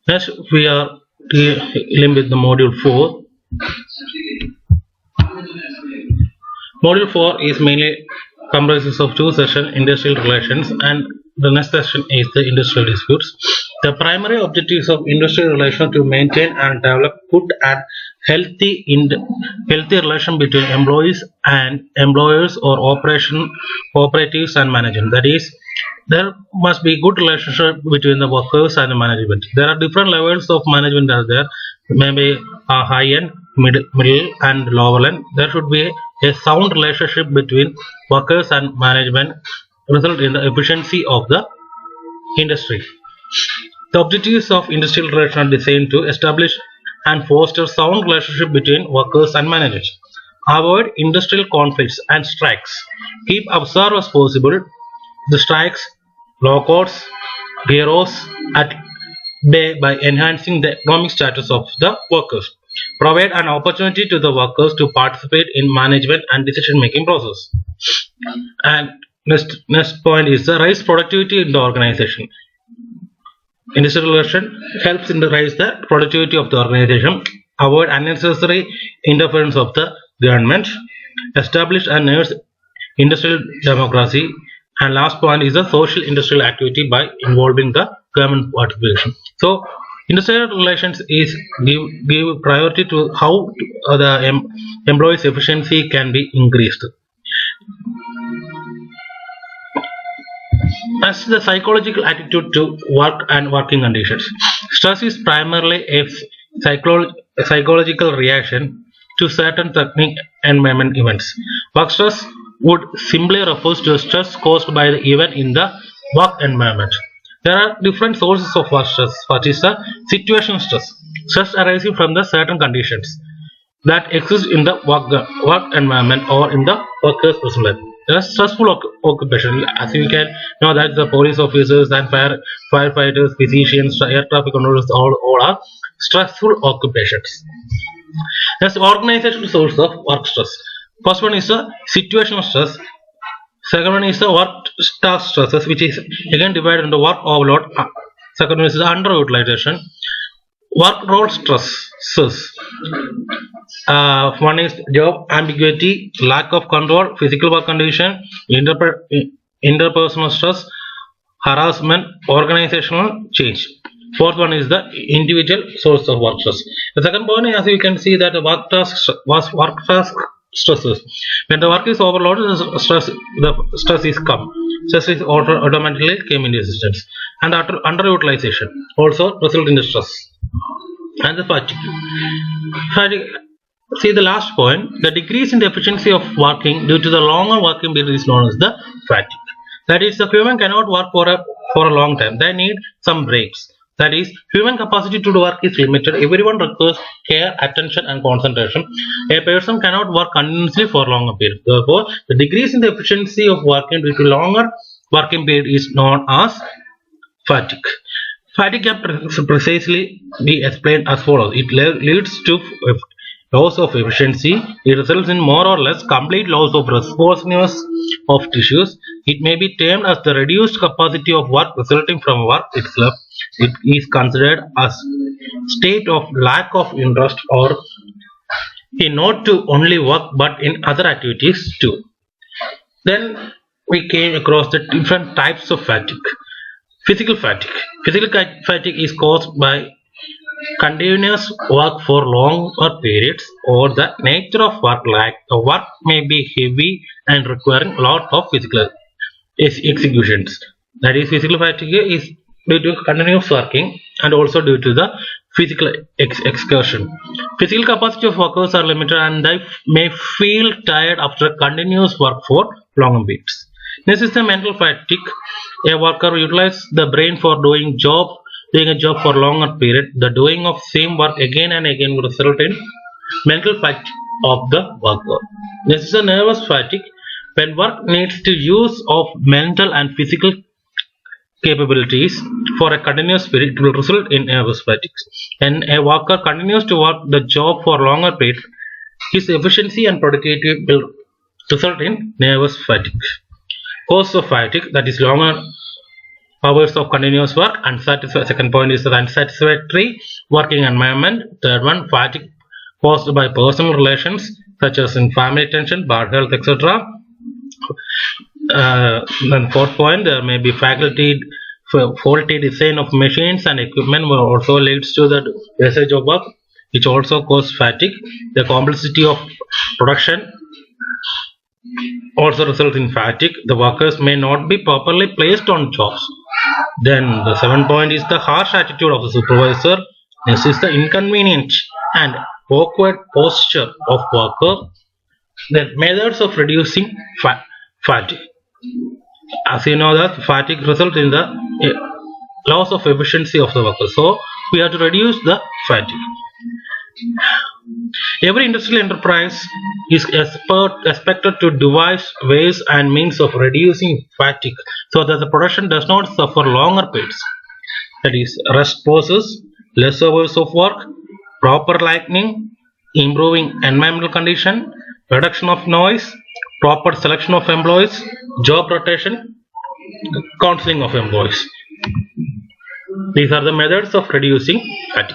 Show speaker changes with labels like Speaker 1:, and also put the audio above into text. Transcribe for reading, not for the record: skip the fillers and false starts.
Speaker 1: Next, we are dealing with the module 4. Module 4 is mainly comprises of two sessions, industrial relations, and the next session is the industrial disputes. The primary objectives of industrial relations to maintain and develop good and healthy relation between employees and employers or operatives and management. That is, there must be good relationship between the workers and the management. There are different levels of management are there, maybe a high end, middle and lower end. There should be a sound relationship between workers and management result in the efficiency of the industry. The objectives of industrial relations are designed to establish and foster sound relationship between workers and managers, avoid industrial conflicts and strikes, keep observed as possible the strikes, lockouts, bureaus at bay by enhancing the economic status of the workers, provide an opportunity to the workers to participate in management and decision making process. And next point is the raise productivity in the organization. Industrial relation helps in the raise the productivity of the organization, avoid unnecessary interference of the government, establish and nurse industrial democracy, and last point is the social industrial activity by involving the government participation. So industrial relations is give priority to how the employees efficiency can be increased. As the psychological attitude to work and working conditions. Stress is primarily a psychological reaction to certain technique environment events. Work stress would simply refers to stress caused by the event in the work environment. There are different sources of work stress. What is the situation stress? Stress arising from the certain conditions that exist in the work environment or in the workers' personal life. There are stressful occupation, as you can know that the police officers and firefighters, physicians, air traffic controllers, all are stressful occupations. There's organizational source of work stress. First one is the situational stress. Second one is the work task stresses, which is again divided into work overload. Second one is the underutilization. Work role stresses. One is job ambiguity, lack of control, physical work condition, interpersonal stress, harassment, organizational change. Fourth one is the individual source of work stress. The second point, as you can see, that the work task stresses. When the work is overloaded, the stress is come. Stress is automatically came into existence, and underutilization also result in the stress and the fatigue. See the last point, the decrease in the efficiency of working due to the longer working period is known as the fatigue. That is, the human cannot work for a long time. They need some breaks. That is, human capacity to work is limited. Everyone requires care, attention, and concentration. A person cannot work continuously for a longer period. Therefore, the decrease in the efficiency of working due to longer working period is known as fatigue. Fatigue can precisely be explained as follows. It leads to loss of efficiency. It results in more or less complete loss of responsiveness of tissues. It may be termed as the reduced capacity of work resulting from work itself. It is considered as state of lack of interest or in not to only work but in other activities too. Then we came across the different types of fatigue. Physical fatigue. Physical fatigue is caused by continuous work for longer periods or the nature of work, like the work may be heavy and requiring a lot of physical executions. That is, physical fatigue is due to continuous working and also due to the physical excursion. Physical capacity of workers are limited and they may feel tired after continuous work for longer periods. This is the mental fatigue. A worker utilizes the brain for doing a job for longer period. The doing of same work again and again will result in mental fatigue of the worker. This is a nervous fatigue. When work needs to use of mental and physical capabilities for a continuous period, it will result in nervous fatigue. When a worker continues to work the job for longer period, his efficiency and productivity will result in nervous fatigue. Cause of fatigue, that is longer hours of continuous work. Second point is the unsatisfactory working environment. Third one, fatigue caused by personal relations such as in family tension, bad health, etc. Then fourth point, there may be faulty design of machines and equipment also leads to the wastage of work, which also causes fatigue. The complexity of production also results in fatigue. The workers may not be properly placed on jobs. Then the seventh point is the harsh attitude of the supervisor. This is the inconvenient and awkward posture of worker. Then methods of reducing fatigue. As you know that fatigue results in the loss of efficiency of the worker. So we have to reduce the fatigue. Every industrial enterprise is expected to devise ways and means of reducing fatigue so that the production does not suffer longer periods. That is, rest pauses, less hours of work, proper lighting, improving environmental condition, reduction of noise, proper selection of employees, job rotation, counseling of employees. These are the methods of reducing fatigue.